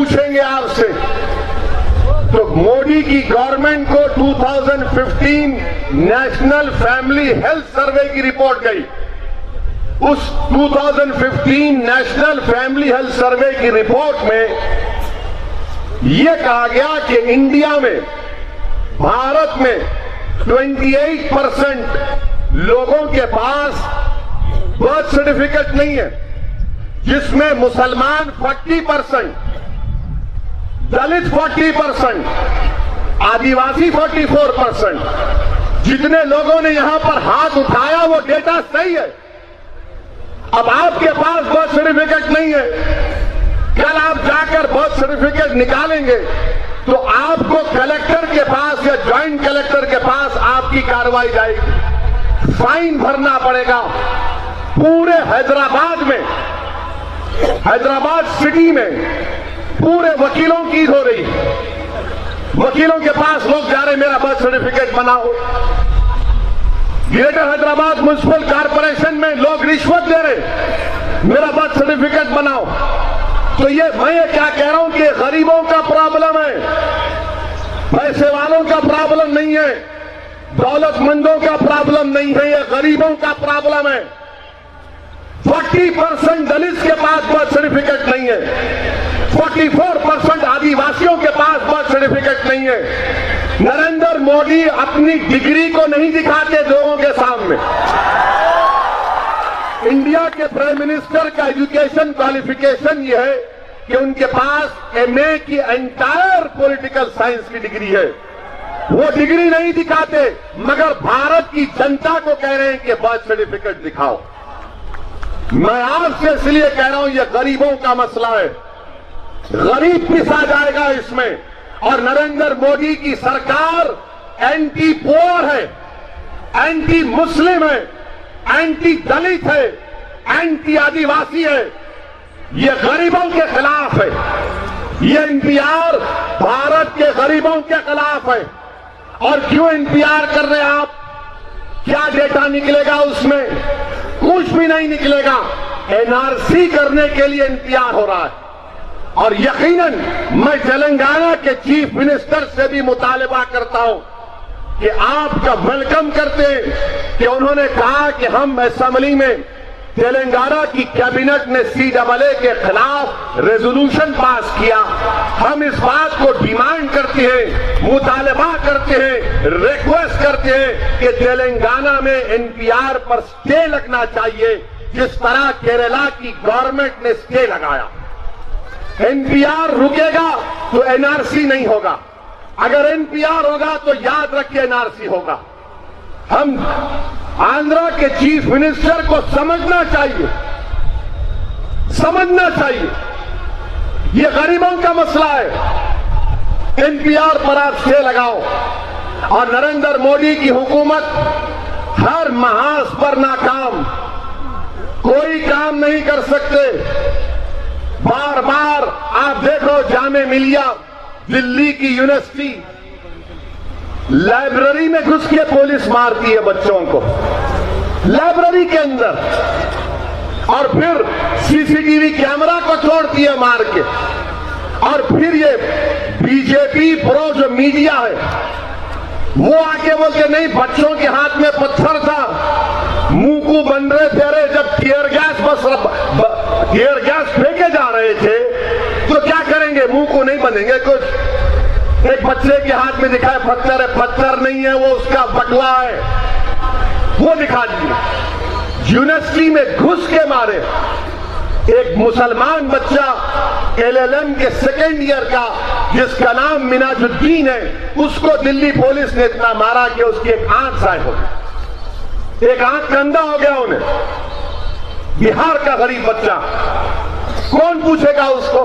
पूछेंगे आपसे तो मोदी की गवर्नमेंट को 2015 नेशनल फैमिली हेल्थ सर्वे की रिपोर्ट गई। उस 2015 नेशनल फैमिली हेल्थ सर्वे की रिपोर्ट में यह कहा गया कि इंडिया में, भारत में 28% लोगों के पास बर्थ सर्टिफिकेट नहीं है, जिसमें मुसलमान 40%, दलित 40%, आदिवासी 44%। जितने लोगों ने यहां पर हाथ उठाया वो डेटा सही है। अब आपके पास बर्थ सर्टिफिकेट नहीं है, कल आप जाकर बर्थ सर्टिफिकेट निकालेंगे तो आपको कलेक्टर के पास या ज्वाइंट कलेक्टर के पास आपकी कार्रवाई जाएगी, फाइन भरना पड़ेगा। पूरे हैदराबाद में, हैदराबाद सिटी में पूरे वकीलों की ईद हो रही। वकीलों के पास लोग जा रहे, मेरा बर्थ सर्टिफिकेट बनाओ। ग्रेटर हैदराबाद म्युनिसिपल कॉर्पोरेशन में लोग रिश्वत दे रहे, मेरा बर्थ सर्टिफिकेट बनाओ। तो मैं ये क्या कह रहा हूं कि गरीबों का प्रॉब्लम है, पैसे वालों का प्रॉब्लम नहीं है, दौलतमंदों का प्रॉब्लम नहीं है, ये गरीबों का प्रॉब्लम है। 40% दलित के पास बर्थ सर्टिफिकेट नहीं है, 44% आदिवासियों के पास बर्थ सर्टिफिकेट नहीं है। नरेंद्र मोदी अपनी डिग्री को नहीं दिखाते लोगों के सामने। इंडिया के प्राइम मिनिस्टर का एजुकेशन क्वालिफिकेशन यह है कि उनके पास एमए की एंटायर पॉलिटिकल साइंस की डिग्री है। वो डिग्री नहीं दिखाते, मगर भारत की जनता को कह रहे हैं कि बर्थ सर्टिफिकेट दिखाओ। मैं आपसे इसलिए कह रहा हूं, यह गरीबों का मसला है, गरीब पिसा जाएगा इसमें। और नरेंद्र मोदी की सरकार एंटी पोर है, एंटी मुस्लिम है, एंटी दलित है, एंटी आदिवासी है, ये गरीबों के खिलाफ है। ये एनपीआर भारत के गरीबों के खिलाफ है। और क्यों एनपीआर कर रहे हैं आप? क्या डेटा निकलेगा उसमें? कुछ भी नहीं निकलेगा। एनआरसी करने के लिए एनपीआर हो रहा है। और यकीनन मैं तेलंगाना के चीफ मिनिस्टर से भी मुतालबा करता हूं कि आपका वेलकम करते हैं कि उन्होंने कहा कि हम असेंबली में तेलंगाना की कैबिनेट ने सीएए के खिलाफ रेजोल्यूशन पास किया। हम इस बात को डिमांड करते हैं, मुतालबा करते हैं, रिक्वेस्ट करते हैं कि तेलंगाना में एनपीआर पर स्टे लगना चाहिए, जिस तरह केरला की गवर्नमेंट ने स्टे लगाया। एनपीआर रुकेगा तो एनआरसी नहीं होगा, अगर एनपीआर होगा तो याद रखिए एनआरसी होगा। हम आंध्रा के चीफ मिनिस्टर को समझना चाहिए, समझना चाहिए ये गरीबों का मसला है। एनपीआर पर आप स्टे लगाओ। और नरेंद्र मोदी की हुकूमत हर महाज पर नाकाम, कोई काम नहीं कर सकते। बार बार आप देखो, जामे मिलिया दिल्ली की यूनिवर्सिटी, लाइब्रेरी में घुस के पुलिस मारती है बच्चों को, लाइब्रेरी के अंदर, और फिर सीसीटीवी कैमरा को तोड़ती है मार के। और फिर ये बीजेपी प्रो जो मीडिया है वो आके बोलते नहीं, बच्चों के हाथ में पत्थर था, मुंह को बन रहे थे। अरे जब टीयर गैस फेंके जा रहे थे तो क्या करेंगे? मुंह को नहीं बनेंगे कुछ। एक बच्चे के हाथ में दिखाए पत्थर है, पत्थर नहीं है, वो उसका बटुआ है, वो दिखा दिए। यूनिवर्सिटी में घुस के मारे। एक मुसलमान बच्चा एलएलएम के सेकेंड ईयर का, जिसका नाम मिनाजुद्दीन है, उसको दिल्ली पुलिस ने इतना मारा कि उसकी एक आंख गायब हो गई, एक आंख अंधा हो गया उन्हें। बिहार का गरीब बच्चा, कौन पूछेगा उसको?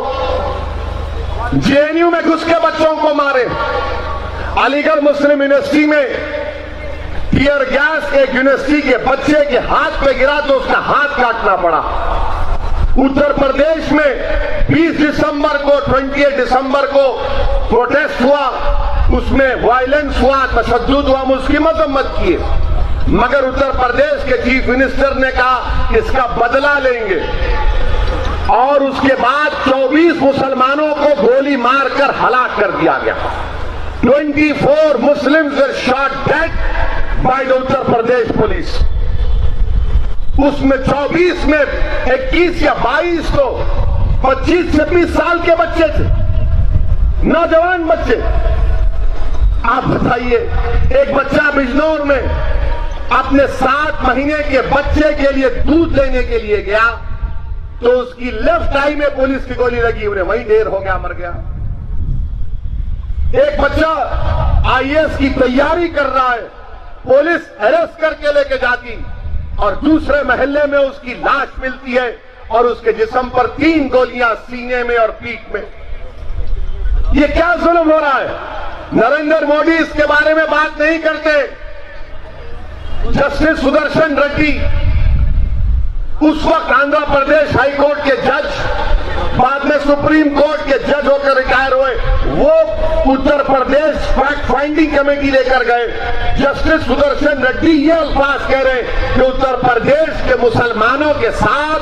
जेएनयू में घुस के बच्चों को मारे। अलीगढ़ मुस्लिम यूनिवर्सिटी में टीयर गैस एक यूनिवर्सिटी के बच्चे के हाथ पे गिरा तो उसका हाथ काटना पड़ा। उत्तर प्रदेश में 20 दिसंबर को, 28 दिसंबर को प्रोटेस्ट हुआ, उसमें वायलेंस हुआ, तशद्दुद हुआ, हम उसकी मजम्मत किए। मगर उत्तर प्रदेश के चीफ मिनिस्टर ने कहा इसका बदला लेंगे। और उसके बाद 24 मुसलमानों को गोली मारकर हलाक कर दिया गया। 24 Muslims were shot dead by the Uttar Pradesh police. उसमें 24 में 21 या 22 तो 25-26 साल के बच्चे थे, नौजवान बच्चे। आप बताइए, एक बच्चा बिजनौर में अपने 7 महीने के बच्चे के लिए दूध लेने के लिए गया तो उसकी लेफ्ट आई में पुलिस की गोली लगी, उन्हें वहीं ढेर हो गया, मर गया। एक बच्चा आईएएस की तैयारी कर रहा है, पुलिस अरेस्ट करके लेके जाती और दूसरे मोहल्ले में उसकी लाश मिलती है और उसके जिस्म पर 3 गोलियां सीने में और पीठ में। ये क्या जुल्म हो रहा है? नरेंद्र मोदी इसके बारे में बात नहीं करते। जस्टिस सुदर्शन रेड्डी, उस वक्त आंध्र प्रदेश हाई कोर्ट के जज, बाद में सुप्रीम कोर्ट के जज होकर रिटायर हुए, वो Uttar Pradesh fact finding committee लेकर गए। जस्टिस सुदर्शन रेड्डी ये अल्फाज कह रहे कि उत्तर प्रदेश के मुसलमानों के साथ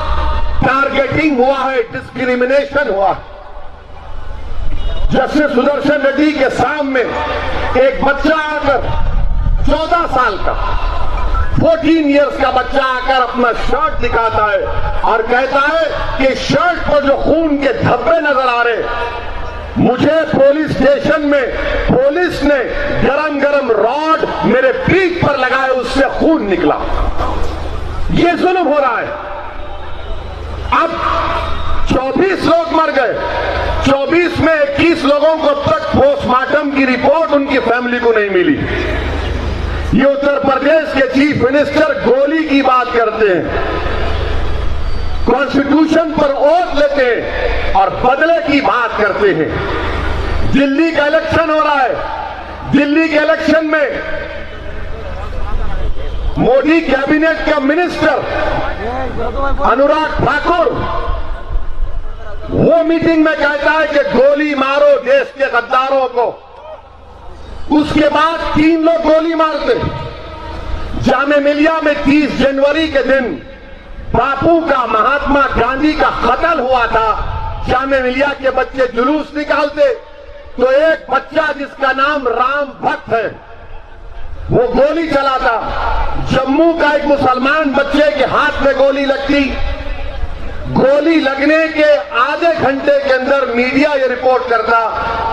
टारगेटिंग हुआ है, डिस्क्रिमिनेशन हुआ है। जस्टिस सुदर्शन रेड्डी के सामने एक बच्चा आकर 14 साल का 14 इयर्स का बच्चा आकर अपना शर्ट दिखाता है और कहता है कि शर्ट पर जो खून के धब्बे नजर आ रहे, मुझे पुलिस स्टेशन में पुलिस ने गरम गरम रॉड मेरे पीठ पर लगाए, उससे खून निकला। ये जुल्म हो रहा है। अब 24 लोग मर गए, 24 में 21 लोगों को अब तक पोस्टमार्टम की रिपोर्ट उनकी फैमिली को नहीं मिली। ये उत्तर प्रदेश के चीफ मिनिस्टर गोली की बात करते हैं, कॉन्स्टिट्यूशन पर ओथ लेते हैं और बदले की बात करते हैं। दिल्ली का इलेक्शन हो रहा है, दिल्ली के इलेक्शन में मोदी कैबिनेट का मिनिस्टर अनुराग ठाकुर वो मीटिंग में कहता है कि गोली मारो देश के गद्दारों को। उसके बाद 3 लोग गोली मारते। जामे मिलिया में 30 जनवरी के दिन बापू का, महात्मा गांधी का कत्ल हुआ था। जामे मिलिया के बच्चे जुलूस निकालते तो एक बच्चा जिसका नाम राम भक्त है वो गोली चलाता। जम्मू का एक मुसलमान बच्चे के हाथ में गोली लगती। गोली लगने के आधे घंटे के अंदर मीडिया ये रिपोर्ट करता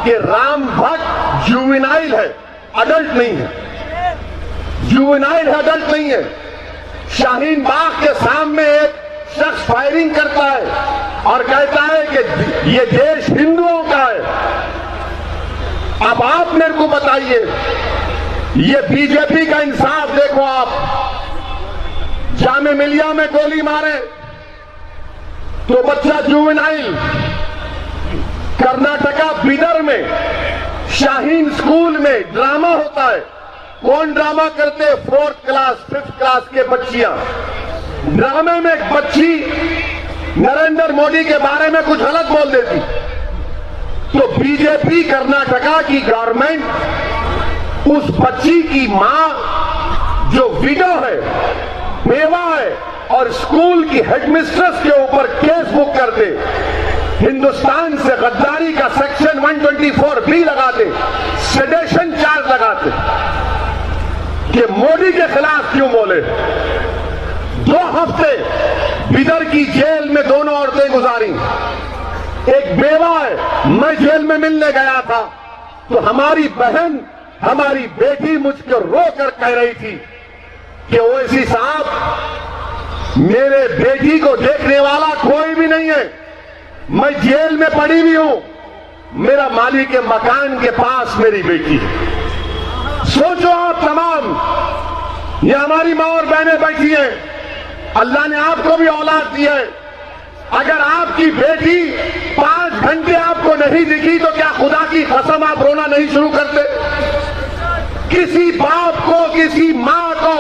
कि राम भक्त जुवेनाइल है, अडल्ट नहीं है। जुवेनाइल है, अडल्ट नहीं है। शाहीन बाग के सामने एक शख्स फायरिंग करता है और कहता है कि ये देश हिंदुओं का है। अब आप मेरे को बताइए, ये बीजेपी का इंसाफ देखो आप। जामे मिलिया में गोली मारे तो बच्चा जुवेनाइल। कर्नाटका बीदर में शाहीन स्कूल में ड्रामा होता है। कौन ड्रामा करते? 4th क्लास 5th क्लास के बच्चियां। ड्रामे में एक बच्ची नरेंद्र मोदी के बारे में कुछ गलत बोल देती तो बीजेपी कर्नाटका की गवर्नमेंट उस बच्ची की मां जो विडो है, बेवा है, और स्कूल की हेडमिस्ट्रेस के ऊपर केस बुक करते। हिंदुस्तान से गद्दारी का सेक्शन 124B लगाते, सेडेशन चार्ज लगाते कि मोदी के खिलाफ क्यों बोले। 2 हफ्ते बिदर की जेल में दोनों औरतें गुजारी। एक बेवा है, मैं जेल में मिलने गया था तो हमारी बहन, हमारी बेटी मुझको रोकर कह रही थी कि ओवैसी साहब, मेरे बेटी को देखने वाला कोई भी नहीं है, मैं जेल में पड़ी हुई हूं, मेरा मालिक के मकान के पास मेरी बेटी है। सोचो आप तमाम, ये हमारी मां और बहनें बैठी हैं, अल्लाह ने आपको भी औलाद दी है। अगर आपकी बेटी 5 घंटे आपको नहीं दिखी तो क्या खुदा की कसम आप रोना नहीं शुरू करते? किसी बाप को, किसी मां को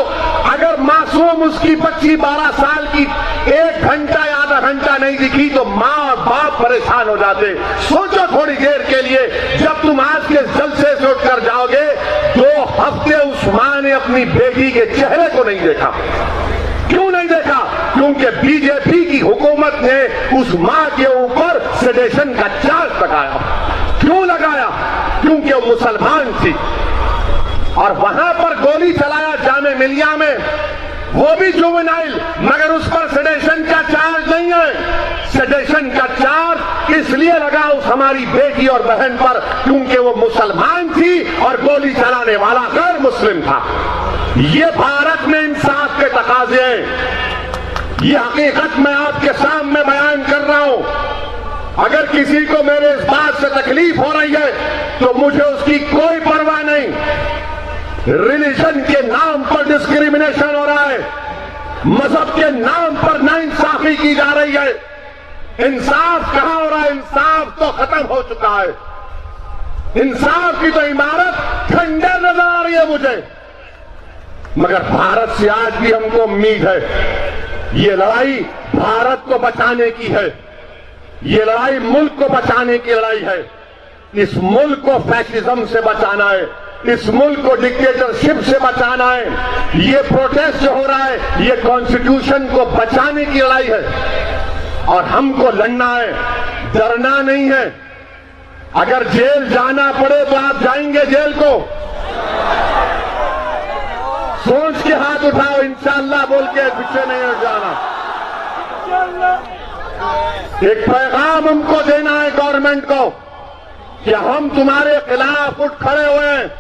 अगर मासूम उसकी बच्ची 12 साल की 1 घंटा या आधा घंटा नहीं दिखी तो मां और बाप परेशान हो जाते। सोचो थोड़ी देर के लिए, जब तुम आज के जलसे से उठकर जाओगे, 2 हफ्ते उस मां ने अपनी बेटी के चेहरे को नहीं देखा। क्यों नहीं देखा? क्योंकि बीजेपी की हुकूमत ने उस मां के ऊपर सेडेशन का चार्ज लगाया। क्यों लगाया? क्योंकि वो मुसलमान थी और वहां पर गोली चलाया जामे मिलिया में, वो भी जुवेनाइल, मगर उस पर सेडेशन का चार्ज नहीं है। सेडेशन का चार्ज इसलिए लगा उस हमारी बेटी और बहन पर क्योंकि वो मुसलमान थी और गोली चलाने वाला गैर मुस्लिम था। ये भारत में इंसाफ के तकाजे हैं। ये हकीकत मैं आपके सामने बयान कर रहा हूं। अगर किसी को मेरे इस बात से तकलीफ हो रही है तो मुझे उसकी कोई परवाह नहीं। रिलीजन के नाम पर डिस्क्रिमिनेशन हो रहा है, मजहब के नाम पर नाइंसाफी की जा रही है। इंसाफ कहां हो रहा है? इंसाफ तो खत्म हो चुका है। इंसाफ की तो इमारत खंडर नजर आ रही है मुझे। मगर भारत से आज भी हमको उम्मीद है। ये लड़ाई भारत को बचाने की है। ये लड़ाई मुल्क को बचाने की लड़ाई है। इस मुल्क को फैशिज्म से बचाना है, इस मुल्क को डिक्टेटरशिप से बचाना है। ये प्रोटेस्ट जो हो रहा है ये कॉन्स्टिट्यूशन को बचाने की लड़ाई है और हमको लड़ना है, डरना नहीं है। अगर जेल जाना पड़े तो आप जाएंगे जेल को? सोच के हाथ उठाओ, इंशाअल्लाह बोल के पीछे नहीं हट जाना। एक पैगाम हमको देना है गवर्नमेंट को कि हम तुम्हारे खिलाफ उठ खड़े हुए हैं।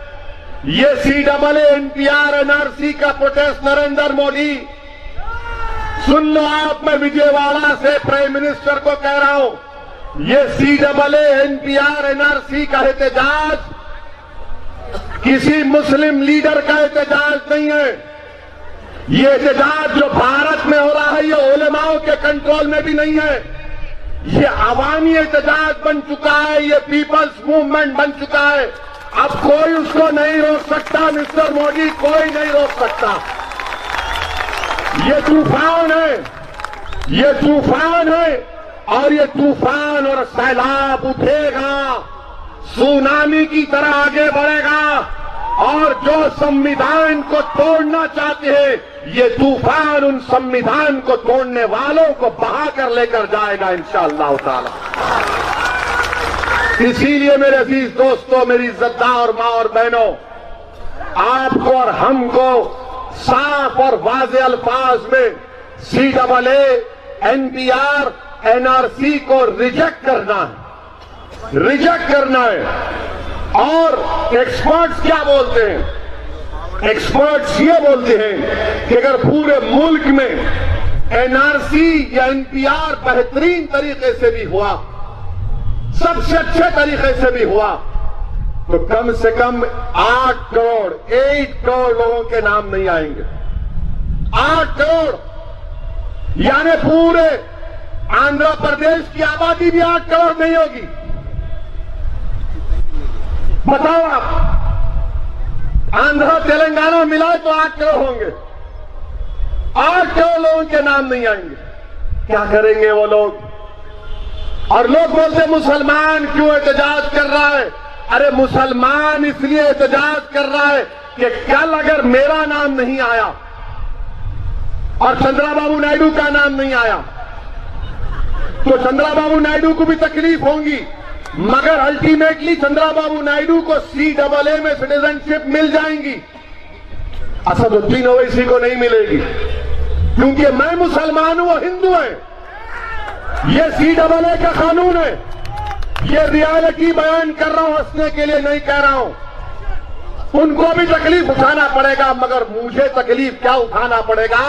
ये CAA NPR NRC का प्रोटेस्ट नरेंद्र मोदी, सुन लो आप, मैं विजयवाड़ा से प्राइम मिनिस्टर को कह रहा हूं, ये CAA NPR NRC का एहतजाज किसी मुस्लिम लीडर का एहतजाज नहीं है। ये एहतजाज जो भारत में हो रहा है ये उलेमाओं के कंट्रोल में भी नहीं है। ये अवामी एहतजाज बन चुका है, ये पीपल्स मूवमेंट बन चुका है। अब कोई उसको नहीं रोक सकता मिस्टर मोदी, कोई नहीं रोक सकता। ये तूफान है, ये तूफान है और ये तूफान और सैलाब उठेगा, सुनामी की तरह आगे बढ़ेगा और जो संविधान को तोड़ना चाहते हैं ये तूफान उन संविधान को तोड़ने वालों को बहा कर लेकर जाएगा इंशाअल्लाह ताला। इसीलिए मेरे अजीज दोस्तों, मेरी इज्जतदार मां और बहनों, आपको और हमको साफ और वाज़े अल्फाज में CAA NPR NRC को रिजेक्ट करना है, रिजेक्ट करना है। और एक्सपर्ट्स क्या बोलते हैं? एक्सपर्ट्स ये बोलते हैं कि अगर पूरे मुल्क में NRC या NPR बेहतरीन तरीके से भी हुआ, सबसे अच्छे तरीके से भी हुआ, तो कम से कम 8 करोड़ 8 करोड़ लोगों के नाम नहीं आएंगे। 8 करोड़ यानी पूरे आंध्र प्रदेश की आबादी भी 8 करोड़ नहीं होगी। बताओ आप, आंध्र तेलंगाना मिलाए तो 8 करोड़ होंगे। 8 करोड़ लोगों के नाम नहीं आएंगे। क्या करेंगे वो लोग? और लोग बोलते मुसलमान क्यों एहतजाज कर रहा है? अरे मुसलमान इसलिए एहतजाज कर रहा है कि कल अगर मेरा नाम नहीं आया और चंद्रबाबू नायडू का नाम नहीं आया तो चंद्रबाबू नायडू को भी तकलीफ होगी, मगर अल्टीमेटली चंद्रबाबू नायडू को CAA में सिटीजनशिप मिल जाएंगी, असदुद्दीन ओवैसी को नहीं मिलेगी। क्योंकि मैं मुसलमान हूं, वो हिंदू है। ये CAA का कानून है। ये रियलिटी बयान कर रहा हूं, हंसने के लिए नहीं कह रहा हूं। उनको भी तकलीफ उठाना पड़ेगा, मगर मुझे तकलीफ क्या उठाना पड़ेगा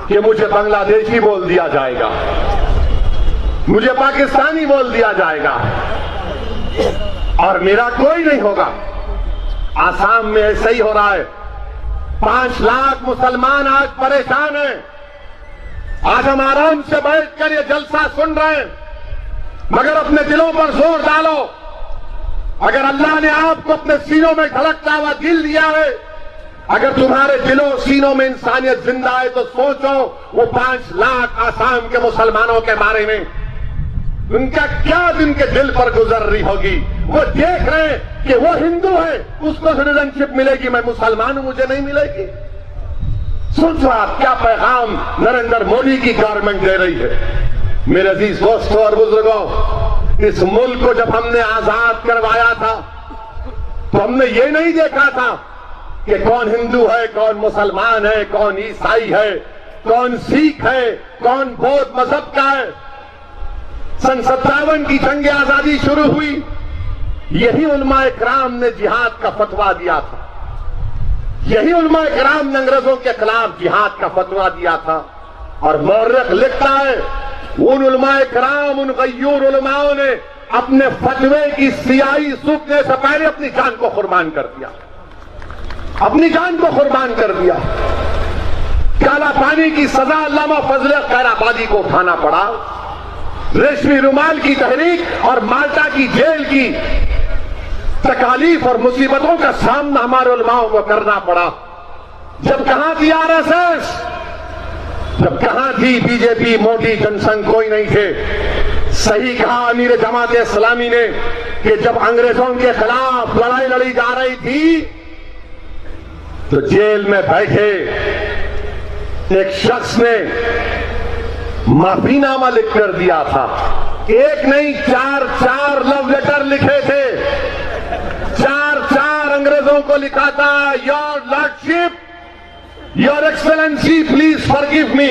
कि मुझे बांग्लादेशी बोल दिया जाएगा, मुझे पाकिस्तानी बोल दिया जाएगा और मेरा कोई नहीं होगा। आसाम में ऐसा ही हो रहा है। 5 लाख मुसलमान आज परेशान हैं। आज हम आराम से बैठकर ये जलसा सुन रहे हैं, मगर अपने दिलों पर जोर डालो। अगर अल्लाह ने आपको अपने सीनों में धड़कता हुआ दिल दिया है, अगर तुम्हारे दिलों सीनों में इंसानियत जिंदा है, तो सोचो वो 5 लाख आसाम के मुसलमानों के बारे में, उनका क्या दिन के दिल पर गुजर रही होगी। वो देख रहे हैं कि वो हिंदू है, उसको सिटीजनशिप मिलेगी, मैं मुसलमान हूं, मुझे नहीं मिलेगी। सोचो आप क्या पैगाम नरेंद्र मोदी की गवर्नमेंट दे रही है। मेरे अजीज दोस्तों और बुजुर्गों, इस मुल्क को जब हमने आजाद करवाया था तो हमने ये नहीं देखा था कि कौन हिंदू है, कौन मुसलमान है, कौन ईसाई है, कौन सिख है, कौन बौद्ध मजहब का है। सन 57 की जंग आजादी शुरू हुई, यही उलमाए किराम ने जिहाद का फतवा दिया था, यही उलमाए किराम ने अंग्रेजों के खिलाफ जिहाद का फतवा दिया था। और मौर्रख लिखता है उन उलमाए किराम, उन गय्यूर उलमाओं ने अपने फतवे की सियाही सूखने से पहले अपनी जान को कुर्बान कर दिया, अपनी जान को कुर्बान कर दिया। काला पानी की सजा अल्लामा फजल खैराबादी को उठाना पड़ा, रेशमी रुमाल की तहरीक और माल्टा की जेल की तकालीफ और मुसीबतों का सामना हमारे उलमाओं को करना पड़ा। जब कहां थी आरएसएस, जब कहां थी बीजेपी, मोदी, जनसंघ, कोई नहीं थे। सही कहा अमीर जमात इस्लामी ने कि जब अंग्रेजों के खिलाफ लड़ाई लड़ी जा रही थी तो जेल में बैठे एक शख्स ने माफीनामा लिख कर दिया था। एक नहीं, चार लव लेटर लिखे थे, चार अंग्रेजों को लिखा था, your lordship, your excellency, please forgive me.